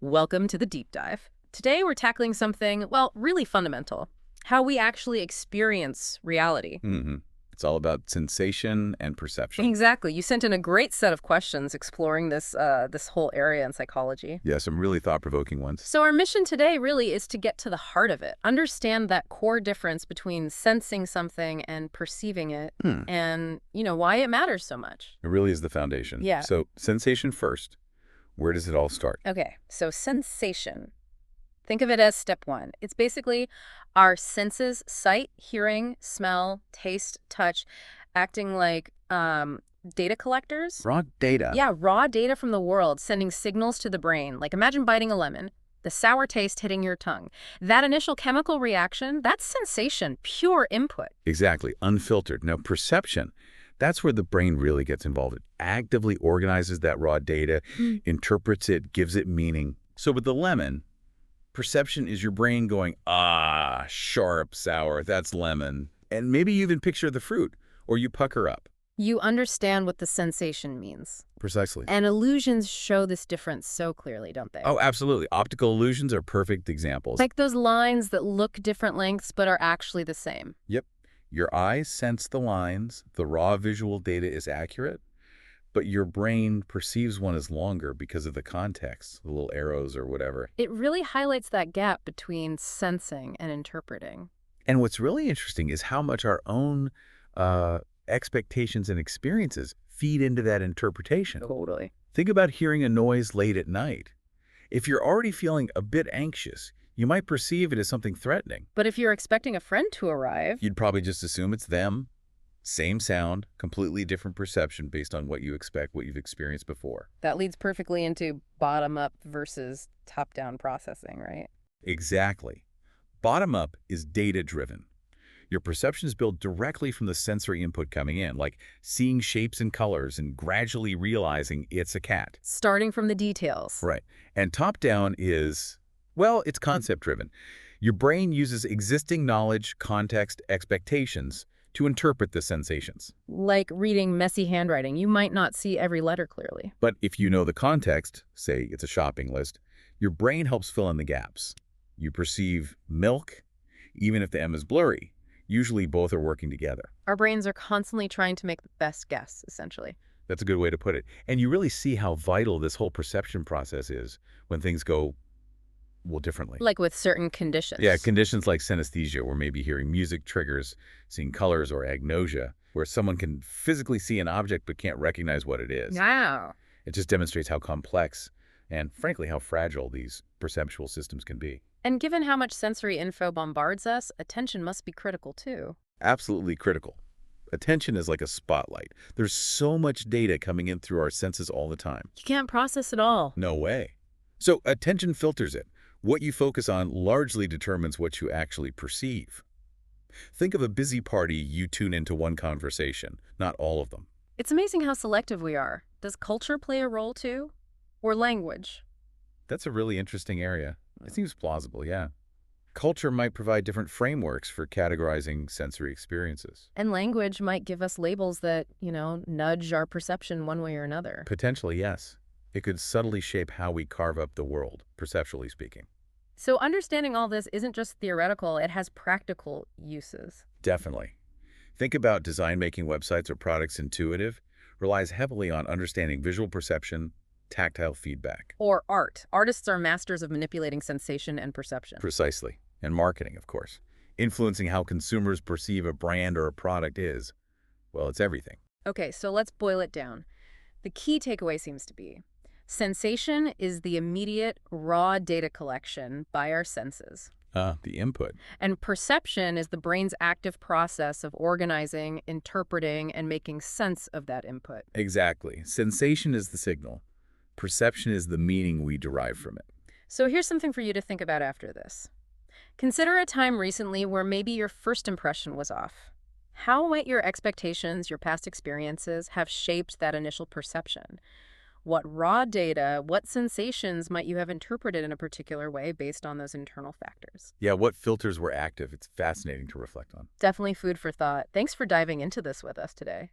Welcome to the deep dive. Today we're tackling something, well, really fundamental. How we actually experience reality. It's all about sensation and perception. Exactly. You sent in a great set of questions exploring this whole area in psychology. Yeah, some really thought-provoking ones. So our mission today really is to get to the heart of it. Understand that core difference between sensing something and perceiving it and, why it matters so much. It really is the foundation. Yeah. So sensation first. Where does it all start? Okay, so sensation. Think of it as step one. It's basically our senses, sight, hearing, smell, taste, touch, acting like data collectors. Raw data. Yeah, raw data from the world, sending signals to the brain. Like imagine biting a lemon, the sour taste hitting your tongue. That initial chemical reaction, that's sensation, pure input. Exactly, unfiltered. Now, perception, that's where the brain really gets involved. It actively organizes that raw data, interprets it, gives it meaning. So with the lemon, perception is your brain going, sharp, sour, that's lemon. And maybe you even picture the fruit, or you pucker up. You understand what the sensation means. Precisely. And illusions show this difference so clearly, don't they? Oh, absolutely. Optical illusions are perfect examples. Like those lines that look different lengths but are actually the same. Yep. Your eyes sense the lines, the raw visual data is accurate, but your brain perceives one as longer because of the context, the little arrows or whatever. It really highlights that gap between sensing and interpreting. And what's really interesting is how much our own expectations and experiences feed into that interpretation. Totally. Think about hearing a noise late at night. If you're already feeling a bit anxious, you might perceive it as something threatening. But if you're expecting a friend to arrive, You'd probably just assume it's them. Same sound, completely different perception based on what you expect, what you've experienced before. that leads perfectly into bottom-up versus top-down processing, right? Exactly. Bottom-up is data-driven. Your perception is built directly from the sensory input coming in, like seeing shapes and colors and gradually realizing it's a cat. Starting from the details. Right. And top-down is, well, it's concept-driven. Your brain uses existing knowledge, context, expectations to interpret the sensations. Like reading messy handwriting, you might not see every letter clearly. But if you know the context, say it's a shopping list, your brain helps fill in the gaps. You perceive milk, even if the M is blurry. Usually both are working together. Our brains are constantly trying to make the best guess, essentially. That's a good way to put it. And you really see how vital this whole perception process is when things go, well, differently. Like with certain conditions. Yeah, conditions like synesthesia, where maybe hearing music triggers seeing colors, or agnosia, where someone can physically see an object but can't recognize what it is. Wow. It just demonstrates how complex and, frankly, how fragile these perceptual systems can be. And given how much sensory info bombards us, attention must be critical too. Absolutely critical. Attention is like a spotlight. There's so much data coming in through our senses all the time. You can't process it all. No way. So attention filters it. What you focus on largely determines what you actually perceive. Think of a busy party, you tune into one conversation, not all of them. It's amazing how selective we are. Does culture play a role too? Or language? That's a really interesting area. It seems plausible, yeah. Culture might provide different frameworks for categorizing sensory experiences. And language might give us labels that, nudge our perception one way or another. Potentially, yes. It could subtly shape how we carve up the world, perceptually speaking. So understanding all this isn't just theoretical, it has practical uses. Definitely. Think about design-making websites or products intuitive, relies heavily on understanding visual perception, tactile feedback. Or art. Artists are masters of manipulating sensation and perception. Precisely. And marketing, of course. Influencing how consumers perceive a brand or a product is, well, it's everything. Okay, so let's boil it down. The key takeaway seems to be, sensation is the immediate, raw data collection by our senses. The input. And perception is the brain's active process of organizing, interpreting, and making sense of that input. Exactly. Sensation is the signal. Perception is the meaning we derive from it. So here's something for you to think about after this. Consider a time recently where maybe your first impression was off. How might your expectations, your past experiences, have shaped that initial perception? What raw data, what sensations might you have interpreted in a particular way based on those internal factors? Yeah, what filters were active? It's fascinating to reflect on. Definitely food for thought. Thanks for diving into this with us today.